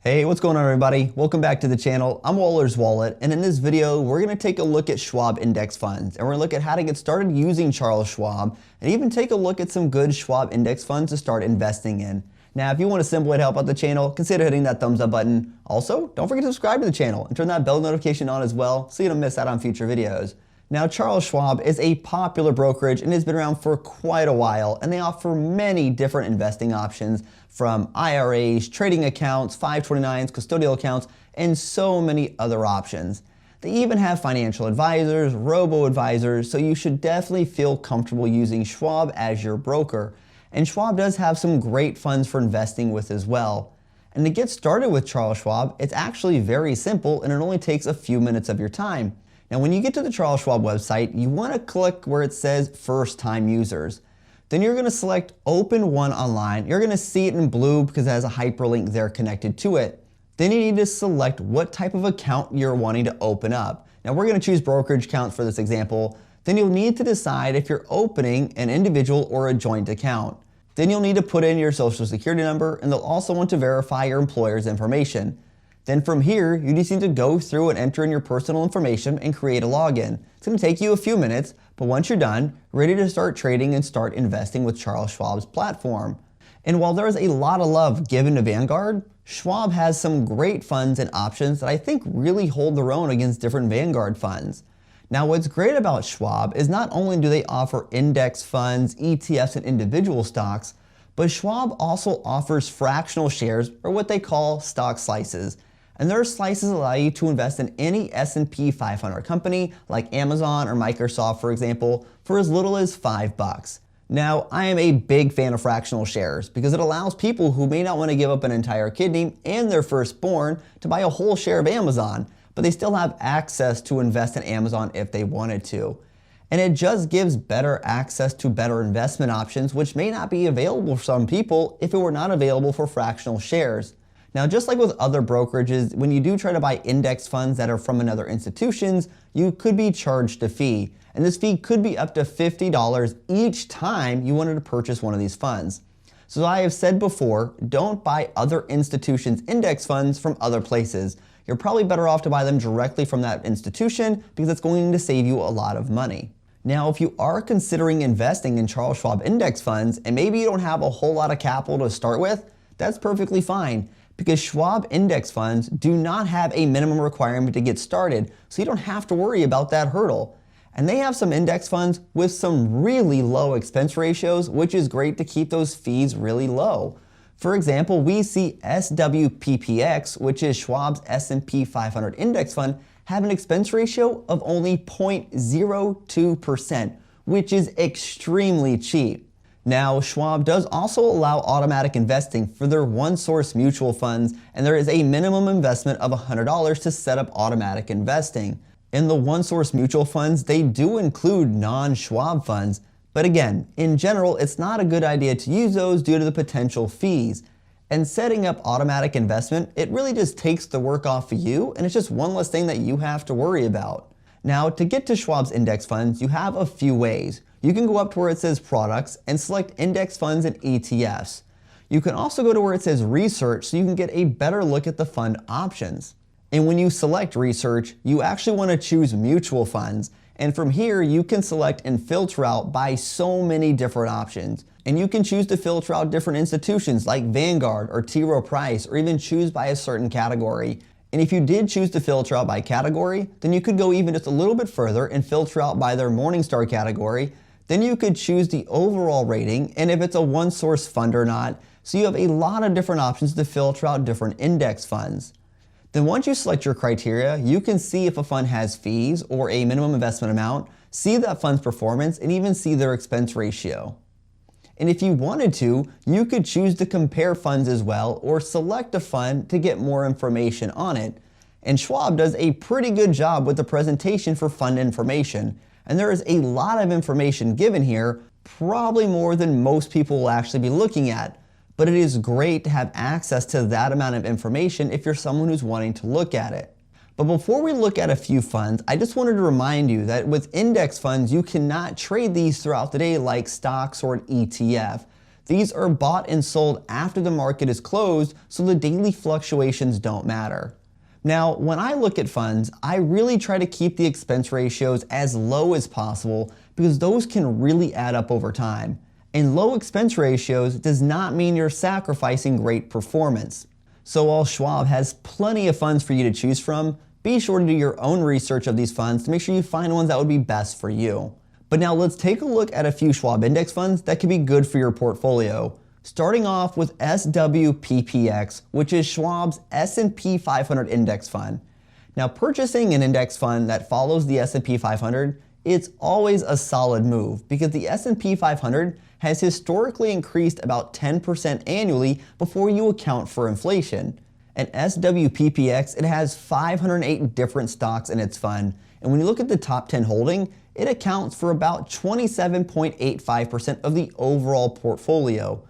Hey, what's going on everybody? Welcome back to the channel. I'm Waller's Wallet, and in this video we're going to take a look at Schwab index funds, and we're going to look at how to get started using Charles Schwab, and even take a look at some good Schwab index funds to start investing in. Now, if you want a simple way to help out the channel, consider hitting that thumbs up button. Also, don't forget to subscribe to the channel and turn that bell notification on as well so you don't miss out on future videos. Now, Charles Schwab is a popular brokerage and has been around for quite a while, and they offer many different investing options from IRAs, trading accounts, 529s, custodial accounts, and so many other options. They even have financial advisors, robo-advisors, so you should definitely feel comfortable using Schwab as your broker. And Schwab does have some great funds for investing with as well. And to get started with Charles Schwab, it's actually very simple and it only takes a few minutes of your time. Now, when you get to the Charles Schwab website, you want to click where it says First-Time Users. Then you're going to select Open One Online. You're going to see it in blue because it has a hyperlink there connected to it. Then you need to select what type of account you're wanting to open up. Now, we're going to choose brokerage account for this example. Then you'll need to decide if you're opening an individual or a joint account. Then you'll need to put in your social security number, and they'll also want to verify your employer's information. Then from here, you just need to go through and enter in your personal information and create a login. It's going to take you a few minutes, but once you're done, ready to start trading and start investing with Charles Schwab's platform. And while there is a lot of love given to Vanguard, Schwab has some great funds and options that I think really hold their own against different Vanguard funds. Now, what's great about Schwab is not only do they offer index funds, ETFs, and individual stocks, but Schwab also offers fractional shares, or what they call stock slices. And their slices allow you to invest in any S&P 500 company like Amazon or Microsoft, for example, for as little as $5. Now, I am a big fan of fractional shares because it allows people who may not want to give up an entire kidney and their firstborn to buy a whole share of Amazon, but they still have access to invest in Amazon if they wanted to. And it just gives better access to better investment options, which may not be available for some people if it were not available for fractional shares. Now, just like with other brokerages, when you do try to buy index funds that are from another institutions, you could be charged a fee. And this fee could be up to $50 each time you wanted to purchase one of these funds. So as I have said before, don't buy other institutions' index funds from other places. You're probably better off to buy them directly from that institution because it's going to save you a lot of money. Now, if you are considering investing in Charles Schwab index funds and maybe you don't have a whole lot of capital to start with, that's perfectly fine, because Schwab index funds do not have a minimum requirement to get started, so you don't have to worry about that hurdle. And they have some index funds with some really low expense ratios, which is great to keep those fees really low. For example, we see SWPPX, which is Schwab's S&P 500 index fund, have an expense ratio of only 0.02%, which is extremely cheap. Now, Schwab does also allow automatic investing for their one-source mutual funds, and there is a minimum investment of $100 to set up automatic investing. In the one-source mutual funds, they do include non-Schwab funds, but again, in general, it's not a good idea to use those due to the potential fees. And setting up automatic investment, it really just takes the work off of you, and it's just one less thing that you have to worry about. Now, to get to Schwab's index funds, you have a few ways. You can go up to where it says Products and select Index Funds and ETFs. You can also go to where it says Research so you can get a better look at the fund options. And when you select Research, you actually want to choose Mutual Funds. And from here, you can select and filter out by so many different options. And you can choose to filter out different institutions like Vanguard or T. Rowe Price, or even choose by a certain category. And if you did choose to filter out by category, then you could go even just a little bit further and filter out by their Morningstar category. Then you could choose the overall rating and if it's a one-source fund or not. So you have a lot of different options to filter out different index funds. Then once you select your criteria, you can see if a fund has fees or a minimum investment amount, see that fund's performance, and even see their expense ratio. And if you wanted to, you could choose to compare funds as well or select a fund to get more information on it. And Schwab does a pretty good job with the presentation for fund information. And there is a lot of information given here, probably more than most people will actually be looking at. But it is great to have access to that amount of information if you're someone who's wanting to look at it. But before we look at a few funds, I just wanted to remind you that with index funds, you cannot trade these throughout the day like stocks or an ETF. These are bought and sold after the market is closed, so the daily fluctuations don't matter. Now, when I look at funds, I really try to keep the expense ratios as low as possible because those can really add up over time. And low expense ratios does not mean you're sacrificing great performance. So while Schwab has plenty of funds for you to choose from, be sure to do your own research of these funds to make sure you find ones that would be best for you. But now let's take a look at a few Schwab index funds that could be good for your portfolio. Starting off with SWPPX, which is Schwab's S&P 500 index fund. Now, purchasing an index fund that follows the S&P 500, it's always a solid move because the S&P 500 has historically increased about 10% annually before you account for inflation. At SWPPX, it has 508 different stocks in its fund, and when you look at the top 10 holding, it accounts for about 27.85% of the overall portfolio.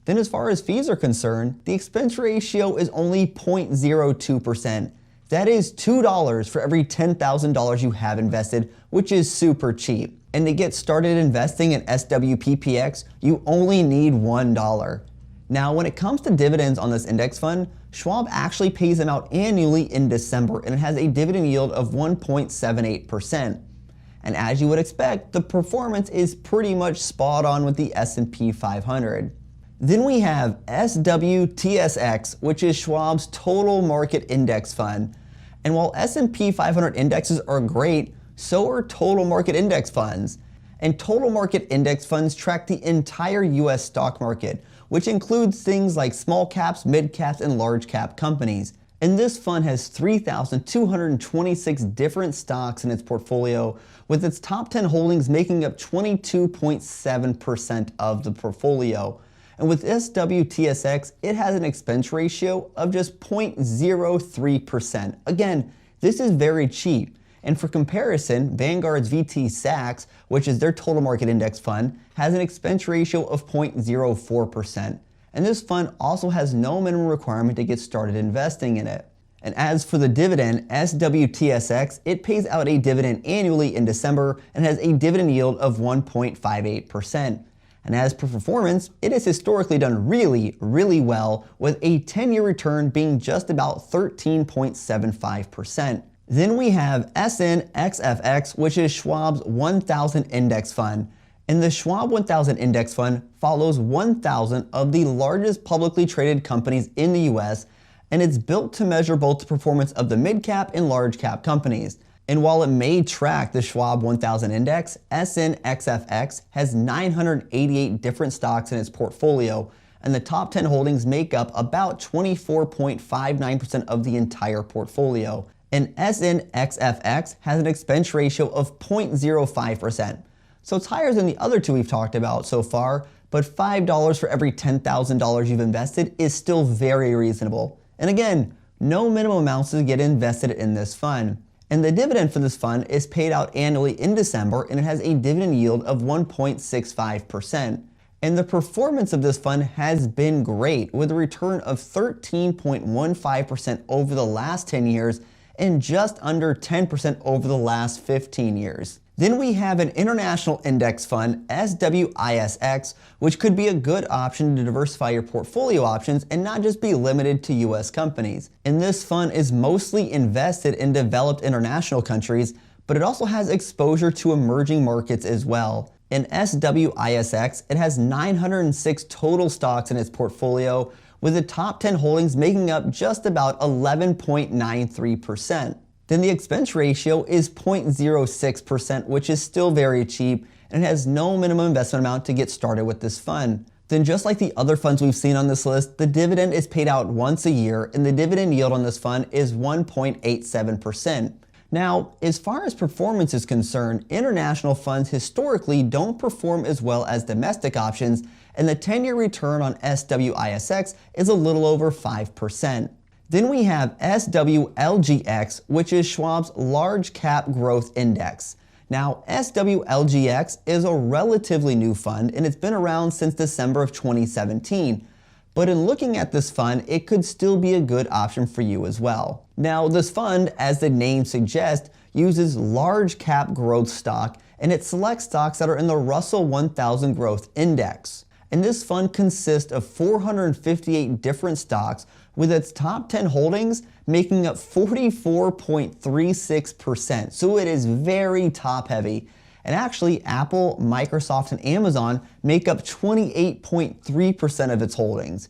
Then as far as fees are concerned, the expense ratio is only 0.02%. That is $2 for every $10,000 you have invested, which is super cheap. And to get started investing in SWPPX, you only need $1. Now, when it comes to dividends on this index fund, Schwab actually pays them out annually in December, and it has a dividend yield of 1.78%. And as you would expect, the performance is pretty much spot on with the S&P 500. Then we have SWTSX, which is Schwab's total market index fund. And while S&P 500 indexes are great, so are total market index funds. And total market index funds track the entire US stock market, which includes things like small caps, mid caps, and large cap companies. And this fund has 3,226 different stocks in its portfolio, with its top 10 holdings making up 22.7% of the portfolio. And with SWTSX, it has an expense ratio of just 0.03%. Again, this is very cheap. And for comparison, Vanguard's SWTSX, which is their total market index fund, has an expense ratio of 0.04%. And this fund also has no minimum requirement to get started investing in it. And as for the dividend, SWTSX, it pays out a dividend annually in December and has a dividend yield of 1.58%. And as per performance, it has historically done really well, with a 10-year return being just about 13.75%. Then we have SNXFX, which is Schwab's 1000 index fund. And the Schwab 1000 index fund follows 1,000 of the largest publicly traded companies in the US, and it's built to measure both the performance of the mid-cap and large-cap companies. And while it may track the Schwab 1000 index, SNXFX has 988 different stocks in its portfolio, and the top 10 holdings make up about 24.59% of the entire portfolio. And SNXFX has an expense ratio of 0.05%. So it's higher than the other two we've talked about so far, but $5 for every $10,000 you've invested is still very reasonable. And again, no minimum amounts to get invested in this fund. And the dividend for this fund is paid out annually in December, and it has a dividend yield of 1.65%. And the performance of this fund has been great, with a return of 13.15% over the last 10 years and just under 10% over the last 15 years. Then we have an international index fund, SWISX, which could be a good option to diversify your portfolio options and not just be limited to US companies. And this fund is mostly invested in developed international countries, but it also has exposure to emerging markets as well. In SWISX, it has 906 total stocks in its portfolio, with the top 10 holdings making up just about 11.93%. Then the expense ratio is 0.06%, which is still very cheap, and it has no minimum investment amount to get started with this fund. Then just like the other funds we've seen on this list, the dividend is paid out once a year, and the dividend yield on this fund is 1.87%. Now, as far as performance is concerned, international funds historically don't perform as well as domestic options, and the 10-year return on SWISX is a little over 5%. Then we have SWLGX, which is Schwab's Large Cap Growth Index. Now, SWLGX is a relatively new fund, and it's been around since December of 2017. But in looking at this fund, it could still be a good option for you as well. Now, this fund, as the name suggests, uses large cap growth stock, and it selects stocks that are in the Russell 1000 Growth Index. And this fund consists of 458 different stocks, with its top 10 holdings making up 44.36%. So it is very top heavy. And actually, Apple, Microsoft, and Amazon make up 28.3% of its holdings.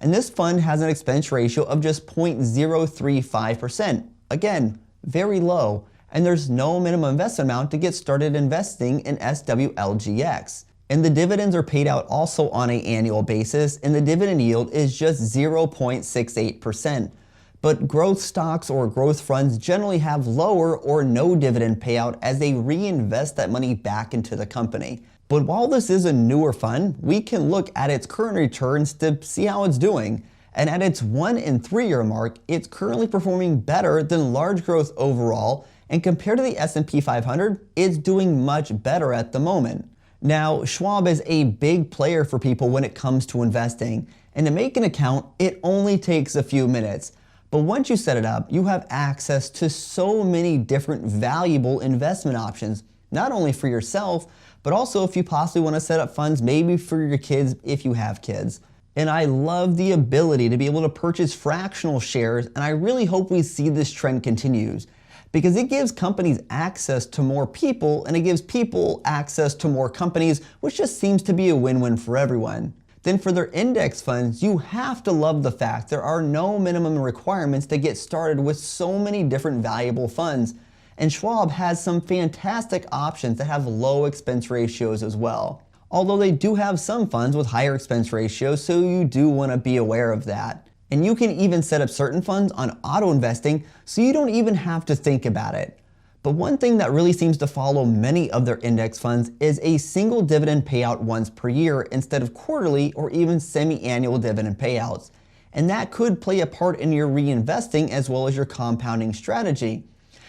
And this fund has an expense ratio of just 0.035%. Again, very low. And there's no minimum investment amount to get started investing in SWLGX. And the dividends are paid out also on an annual basis, and the dividend yield is just 0.68%. But growth stocks or growth funds generally have lower or no dividend payout as they reinvest that money back into the company. But while this is a newer fund, we can look at its current returns to see how it's doing. And at its 1 and 3 year mark, it's currently performing better than large growth overall, and compared to the S&P 500, it's doing much better at the moment. Now, Schwab is a big player for people when it comes to investing, and to make an account, it only takes a few minutes. But once you set it up, you have access to so many different valuable investment options, not only for yourself, but also if you possibly want to set up funds maybe for your kids if you have kids. And I love the ability to be able to purchase fractional shares, and I really hope we see this trend continues, because it gives companies access to more people, and it gives people access to more companies, which just seems to be a win-win for everyone. Then for their index funds, you have to love the fact there are no minimum requirements to get started with so many different valuable funds. And Schwab has some fantastic options that have low expense ratios as well. Although they do have some funds with higher expense ratios, so you do want to be aware of that. And you can even set up certain funds on auto investing, so you don't even have to think about it. But one thing that really seems to follow many of their index funds is a single dividend payout once per year instead of quarterly or even semi-annual dividend payouts. And that could play a part in your reinvesting as well as your compounding strategy.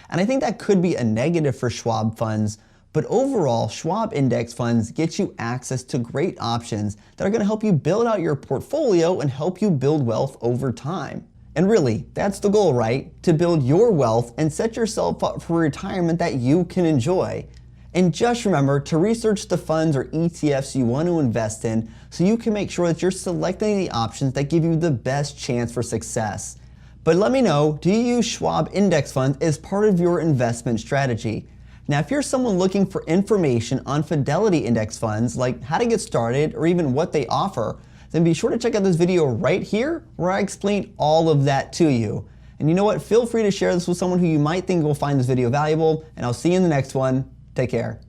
And I think that could be a negative for Schwab funds, but overall, Schwab index funds get you access to great options that are going to help you build out your portfolio and help you build wealth over time. And really, that's the goal, right? To build your wealth and set yourself up for retirement that you can enjoy. And just remember to research the funds or ETFs you want to invest in so you can make sure that you're selecting the options that give you the best chance for success. But let me know, do you use Schwab index funds as part of your investment strategy? Now, if you're someone looking for information on Fidelity index funds, like how to get started or even what they offer, then be sure to check out this video right here where I explain all of that to you. And you know what? Feel free to share this with someone who you might think will find this video valuable, and I'll see you in the next one. Take care.